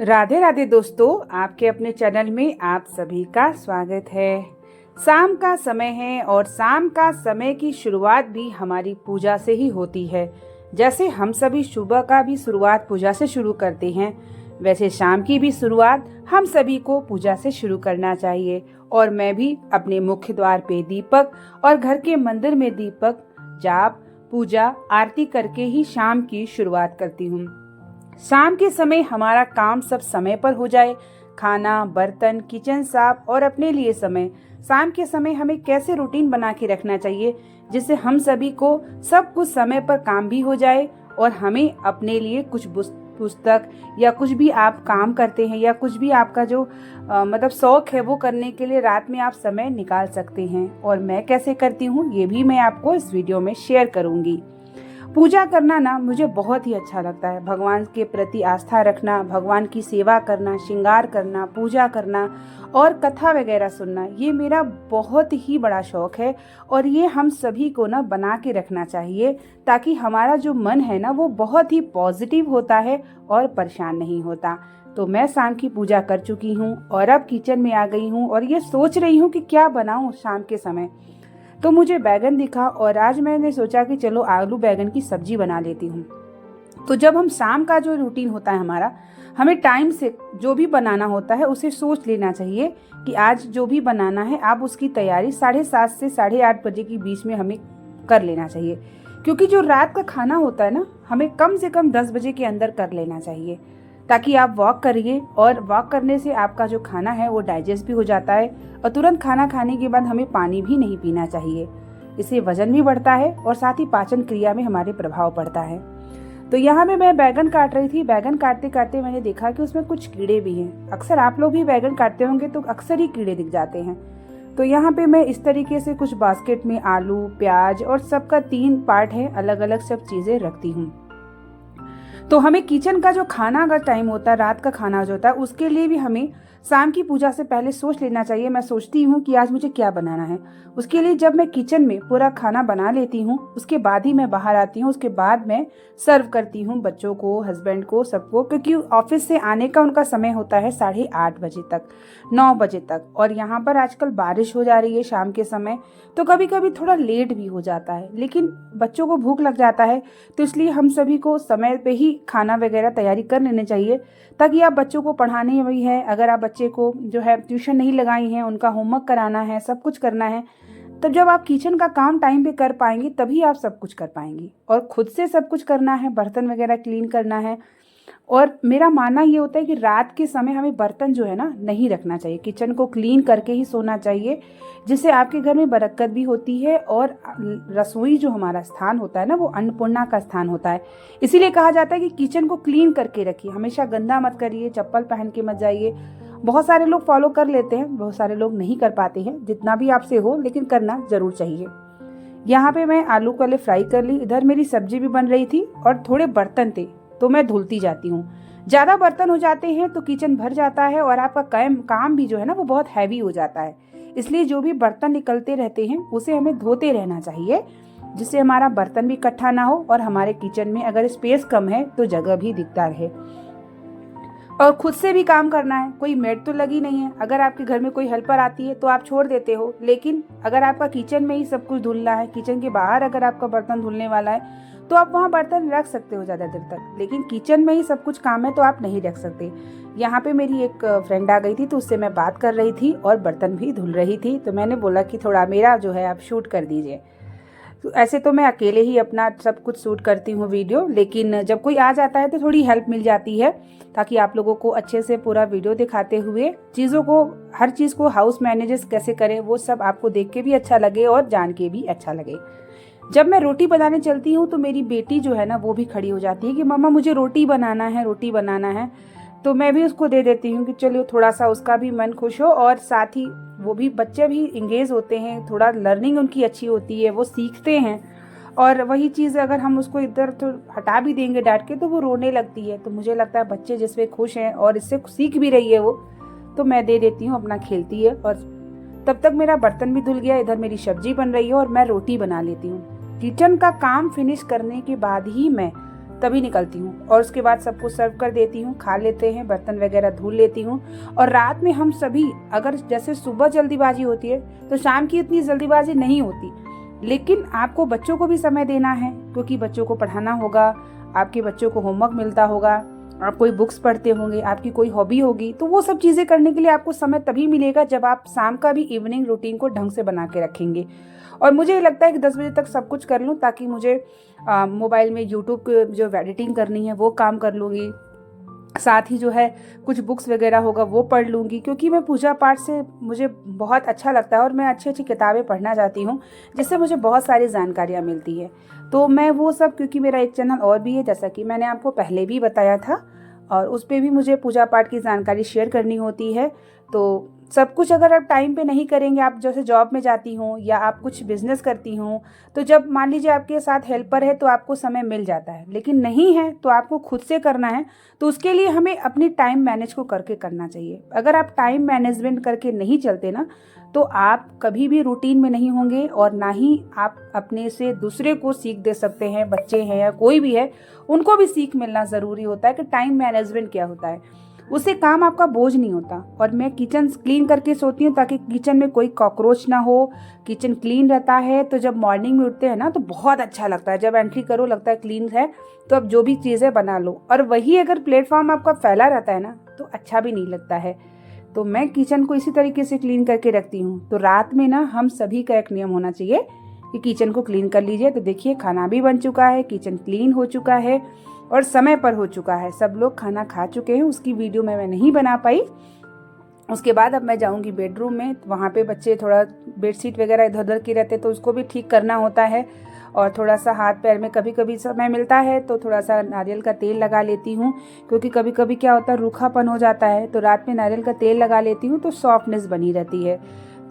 राधे राधे दोस्तों, आपके अपने चैनल में आप सभी का स्वागत है। शाम का समय है और शाम का समय की शुरुआत भी हमारी पूजा से ही होती है। जैसे हम सभी सुबह का भी शुरुआत पूजा से शुरू करते हैं, वैसे शाम की भी शुरुआत हम सभी को पूजा से शुरू करना चाहिए। और मैं भी अपने मुख्य द्वार पे दीपक और घर के मंदिर में दीपक, जाप, पूजा, आरती करके ही शाम की शुरुआत करती हूँ। शाम के समय हमारा काम सब समय पर हो जाए, खाना, बर्तन, किचन साफ और अपने लिए समय। शाम के समय हमें कैसे रूटीन बना के रखना चाहिए जिससे हम सभी को सब कुछ समय पर काम भी हो जाए और हमें अपने लिए कुछ पुस्तक या कुछ भी आप काम करते हैं या कुछ भी आपका जो मतलब शौक है वो करने के लिए रात में आप समय निकाल सकते हैं। और मैं कैसे करती हूँ ये भी मैं आपको इस वीडियो में शेयर करूंगी। पूजा करना ना मुझे बहुत ही अच्छा लगता है। भगवान के प्रति आस्था रखना, भगवान की सेवा करना, श्रृंगार करना, पूजा करना और कथा वगैरह सुनना, ये मेरा बहुत ही बड़ा शौक है। और ये हम सभी को ना बना के रखना चाहिए ताकि हमारा जो मन है ना वो बहुत ही पॉजिटिव होता है और परेशान नहीं होता। तो मैं शाम की पूजा कर चुकी हूँ और अब किचन में आ गई हूँ और ये सोच रही हूँ कि क्या बनाऊँ शाम के समय। तो मुझे बैगन दिखा और आज मैंने सोचा कि चलो आलू बैगन की सब्जी बना लेती हूँ। तो जब हम शाम का जो रूटीन होता है हमारा, हमें टाइम से जो भी बनाना होता है उसे सोच लेना चाहिए कि आज जो भी बनाना है आप उसकी तैयारी 7:30 से 8:30 बजे के बीच में हमें कर लेना चाहिए। क्योंकि जो रात का खाना होता है ना, हमें कम से कम 10 बजे के अंदर कर लेना चाहिए ताकि आप वॉक करिए और वॉक करने से आपका जो खाना है वो डाइजेस्ट भी हो जाता है। और तुरंत खाना खाने के बाद हमें पानी भी नहीं पीना चाहिए, इससे वजन भी बढ़ता है और साथ ही पाचन क्रिया में हमारे प्रभाव पड़ता है। तो यहाँ पे मैं बैगन काट रही थी। बैगन काटते काटते मैंने देखा कि उसमें कुछ कीड़े भी हैं। अक्सर आप लोग भी बैगन काटते होंगे तो अक्सर ही कीड़े दिख जाते हैं। तो यहाँ पे मैं इस तरीके से कुछ बास्केट में आलू, प्याज और सबका 3 पार्ट है, अलग अलग सब चीजें रखती हूँ। तो हमें किचन का जो खाना का टाइम होता है, रात का खाना जो होता है, उसके लिए भी हमें शाम की पूजा से पहले सोच लेना चाहिए। मैं सोचती हूँ कि आज मुझे क्या बनाना है। उसके लिए जब मैं किचन में पूरा खाना बना लेती हूँ उसके बाद ही मैं बाहर आती हूँ। उसके बाद मैं सर्व करती हूँ बच्चों को, हस्बैंड को, सबको। क्योंकि ऑफिस से आने का उनका समय होता है 8:30 बजे तक, 9 बजे तक। और यहाँ पर आजकल बारिश हो जा रही है शाम के समय, तो कभी कभी थोड़ा लेट भी हो जाता है, लेकिन बच्चों को भूख लग जाता है। तो इसलिए हम सभी को समय पे ही खाना वगैरह तैयारी कर लेनी चाहिए ताकि आप बच्चों को पढ़ाने भी है, अगर आप बच्चे को जो है ट्यूशन नहीं लगाई हैं, उनका होमवर्क कराना है, सब कुछ करना है, तब जब आप किचन का काम टाइम पे कर पाएंगे तभी आप सब कुछ कर पाएंगे। और खुद से सब कुछ करना है, बर्तन वगैरह क्लीन करना है। और मेरा मानना ये होता है कि रात के समय हमें बर्तन जो है ना नहीं रखना चाहिए, किचन को क्लीन करके ही सोना चाहिए, जिससे आपके घर में बरकत भी होती है। और रसोई जो हमारा स्थान होता है ना वो अन्नपूर्णा का स्थान होता है। इसीलिए कहा जाता है कि किचन को क्लीन करके रखिए, हमेशा गंदा मत करिए, चप्पल पहन के मत जाइए। बहुत सारे लोग फॉलो कर लेते हैं, बहुत सारे लोग नहीं कर पाते हैं, जितना भी आपसे हो, लेकिन करना जरूर चाहिए। यहाँ पे मैं आलू पहले फ्राई कर ली, इधर मेरी सब्जी भी बन रही थी और थोड़े बर्तन थे तो मैं धुलती जाती हूँ। ज्यादा बर्तन हो जाते हैं तो किचन भर जाता है और आपका काम भी जो है ना वो बहुत हैवी हो जाता है। इसलिए जो भी बर्तन निकलते रहते हैं उसे हमें धोते रहना चाहिए, जिससे हमारा बर्तन भी इकट्ठा ना हो और हमारे किचन में अगर स्पेस कम है तो जगह भी दिखता रहे। और खुद से भी काम करना है, कोई मेड तो लगी नहीं है। अगर आपके घर में कोई हेल्पर आती है तो आप छोड़ देते हो, लेकिन अगर आपका किचन में ही सब कुछ धुलना है, किचन के बाहर अगर आपका बर्तन धुलने वाला है तो आप वहाँ बर्तन रख सकते हो ज़्यादा देर तक, लेकिन किचन में ही सब कुछ काम है तो आप नहीं रख सकते। यहाँ पे मेरी एक फ्रेंड आ गई थी तो उससे मैं बात कर रही थी और बर्तन भी धुल रही थी, तो मैंने बोला कि थोड़ा मेरा जो है आप शूट कर दीजिए। तो ऐसे तो मैं अकेले ही अपना सब कुछ शूट करती हूँ वीडियो, लेकिन जब कोई आ जाता है तो थोड़ी हेल्प मिल जाती है ताकि आप लोगों को अच्छे से पूरा वीडियो दिखाते हुए चीज़ों को, हर चीज़ को हाउस मैनेजेस कैसे करें वो सब आपको देख के भी अच्छा लगे और जान के भी अच्छा लगे। जब मैं रोटी बनाने चलती हूँ तो मेरी बेटी जो है ना वो भी खड़ी हो जाती है कि मम्मा मुझे रोटी बनाना है, रोटी बनाना है। तो मैं भी उसको दे देती हूँ कि चलो थोड़ा सा उसका भी मन खुश हो और साथ ही वो भी, बच्चे भी इंगेज होते हैं, थोड़ा लर्निंग उनकी अच्छी होती है, वो सीखते हैं। और वही चीज़ अगर हम उसको इधर तो हटा भी देंगे डांट के तो वो रोने लगती है। तो मुझे लगता है बच्चे जिसमें खुश हैं और इससे सीख भी रही है वो, तो मैं दे देती हूँ, अपना खेलती है। और तब तक मेरा बर्तन भी धुल गया, इधर मेरी सब्जी बन रही है और मैं रोटी बना लेती हूँ। किचन का काम फिनिश करने के बाद ही मैं तभी निकलती हूँ और उसके बाद सबको सर्व कर देती हूँ, खा लेते हैं, बर्तन वगैरह धुल लेती हूँ। और रात में हम सभी, अगर जैसे सुबह जल्दीबाजी होती है तो शाम की इतनी जल्दीबाजी नहीं होती, लेकिन आपको बच्चों को भी समय देना है क्योंकि बच्चों को पढ़ाना होगा, आपके बच्चों को होमवर्क मिलता होगा, आप कोई बुक्स पढ़ते होंगे, आपकी कोई हॉबी होगी, तो वो सब चीज़ें करने के लिए आपको समय तभी मिलेगा जब आप शाम का भी इवनिंग रूटीन को ढंग से बना के रखेंगे। और मुझे लगता है कि 10 बजे तक सब कुछ कर लूँ ताकि मुझे मोबाइल में यूट्यूब जो एडिटिंग करनी है वो काम कर लूँगी, साथ ही जो है कुछ बुक्स वगैरह होगा वो पढ़ लूँगी, क्योंकि मैं पूजा पाठ से मुझे बहुत अच्छा लगता है और मैं अच्छी अच्छी किताबें पढ़ना चाहती हूँ जिससे मुझे बहुत सारी जानकारियाँ मिलती है। तो मैं वो सब, क्योंकि मेरा एक चैनल और भी है जैसा कि मैंने आपको पहले भी बताया था, और उस पर भी मुझे पूजा पाठ की जानकारी शेयर करनी होती है। तो सब कुछ अगर आप टाइम पे नहीं करेंगे, आप जैसे जॉब में जाती हूँ या आप कुछ बिजनेस करती हूँ, तो जब मान लीजिए आपके साथ हेल्पर है तो आपको समय मिल जाता है, लेकिन नहीं है तो आपको खुद से करना है। तो उसके लिए हमें अपनी टाइम मैनेज को करके करना चाहिए। अगर आप टाइम मैनेजमेंट करके नहीं चलते ना, तो आप कभी भी रूटीन में नहीं होंगे और ना ही आप अपने से दूसरे को सीख दे सकते हैं। बच्चे हैं या कोई भी है, उनको भी सीख मिलना ज़रूरी होता है कि टाइम मैनेजमेंट क्या होता है। उससे काम आपका बोझ नहीं होता। और मैं किचन क्लीन करके सोती हूँ ताकि किचन में कोई कॉकरोच ना हो, किचन क्लीन रहता है। तो जब मॉर्निंग में उठते हैं ना तो बहुत अच्छा लगता है, जब एंट्री करो लगता है क्लीन है, तो अब जो भी चीज़ें बना लो। और वही अगर प्लेटफॉर्म आपका फैला रहता है ना तो अच्छा भी नहीं लगता है। तो मैं किचन को इसी तरीके से क्लीन करके रखती हूँ। तो रात में ना हम सभी का एक नियम होना चाहिए कि किचन को क्लीन कर लीजिए। तो देखिए खाना भी बन चुका है, किचन क्लीन हो चुका है और समय पर हो चुका है। सब लोग खाना खा चुके हैं, उसकी वीडियो मैं नहीं बना पाई। उसके बाद अब मैं जाऊंगी बेडरूम में, तो वहाँ पे बच्चे थोड़ा बेडशीट वगैरह इधर उधर की रहते तो उसको भी ठीक करना होता है। और थोड़ा सा हाथ पैर में कभी कभी समय मिलता है तो थोड़ा सा नारियल का तेल लगा लेती हूँ, क्योंकि कभी कभी क्या होता है रूखापन हो जाता है। तो रात में नारियल का तेल लगा लेती हूँ तो सॉफ्टनेस बनी रहती है।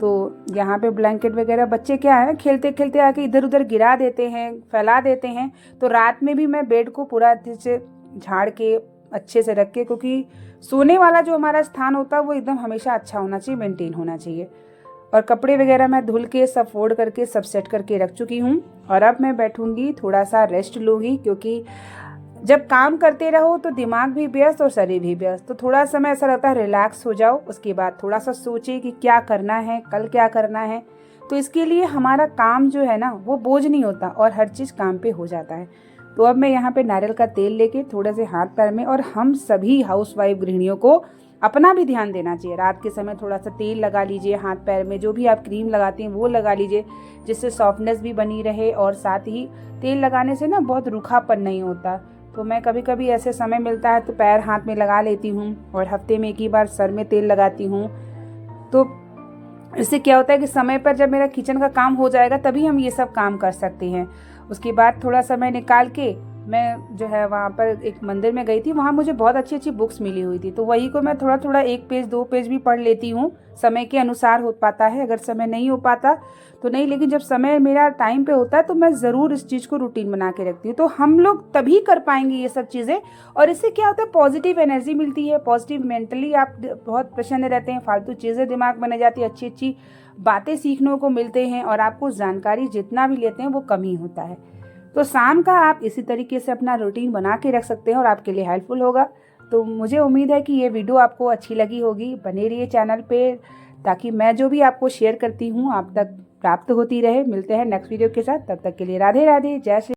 तो यहाँ पे ब्लैंकेट वगैरह बच्चे क्या है खेलते खेलते आके इधर उधर गिरा देते हैं, फैला देते हैं। तो रात में भी मैं बेड को पूरा अच्छे से झाड़ के अच्छे से रख के, क्योंकि सोने वाला जो हमारा स्थान होता है वो एकदम हमेशा अच्छा होना चाहिए, मेंटेन होना चाहिए। और कपड़े वगैरह मैं धुल के सब फोल्ड करके सब सेट करके रख चुकी हूँ। और अब मैं बैठूंगी, थोड़ा सा रेस्ट लूँगी, क्योंकि जब काम करते रहो तो दिमाग भी व्यस्त और शरीर भी व्यस्त। तो थोड़ा समय ऐसा लगता है रिलैक्स हो जाओ, उसके बाद थोड़ा सा सोचे कि क्या करना है, कल क्या करना है। तो इसके लिए हमारा काम जो है ना वो बोझ नहीं होता और हर चीज़ काम पे हो जाता है। तो अब मैं यहाँ पे नारियल का तेल लेके थोड़े से हाथ पैर में, और हम सभी हाउसवाइफ गृहिणियों को अपना भी ध्यान देना चाहिए। रात के समय थोड़ा सा तेल लगा लीजिए हाथ पैर में, जो भी आप क्रीम लगाती हैं वो लगा लीजिए, जिससे सॉफ्टनेस भी बनी रहे। और साथ ही तेल लगाने से ना बहुत रूखापन नहीं होता। तो मैं कभी कभी ऐसे समय मिलता है तो पैर हाथ में लगा लेती हूँ, और हफ्ते में एक ही बार सर में तेल लगाती हूँ। तो इससे क्या होता है कि समय पर जब मेरा किचन का काम हो जाएगा तभी हम ये सब काम कर सकते हैं। उसके बाद थोड़ा समय निकाल के मैं जो है वहाँ पर एक मंदिर में गई थी, वहाँ मुझे बहुत अच्छी अच्छी बुक्स मिली हुई थी। तो वही को मैं थोड़ा थोड़ा 1 पेज 2 पेज भी पढ़ लेती हूँ, समय के अनुसार हो पाता है। अगर समय नहीं हो पाता तो नहीं, लेकिन जब समय मेरा टाइम पे होता है तो मैं ज़रूर इस चीज़ को रूटीन बना के रखती हूँ। तो हम लोग तभी कर पाएंगे ये सब चीज़ें। और इससे क्या होता है पॉजिटिव एनर्जी मिलती है, पॉजिटिव मेंटली आप बहुत प्रसन्न रहते हैं, फालतू चीज़ें दिमाग में नहीं जाती, अच्छी अच्छी बातें सीखने को मिलते हैं, और आपको जानकारी जितना भी लेते हैं वो कम ही होता है। तो शाम का आप इसी तरीके से अपना रूटीन बना के रख सकते हैं और आपके लिए हेल्पफुल होगा। तो मुझे उम्मीद है कि ये वीडियो आपको अच्छी लगी होगी। बने रहिए चैनल पे ताकि मैं जो भी आपको शेयर करती हूँ आप तक प्राप्त होती रहे। मिलते हैं नेक्स्ट वीडियो के साथ, तब तक के लिए राधे राधे, जय श्री।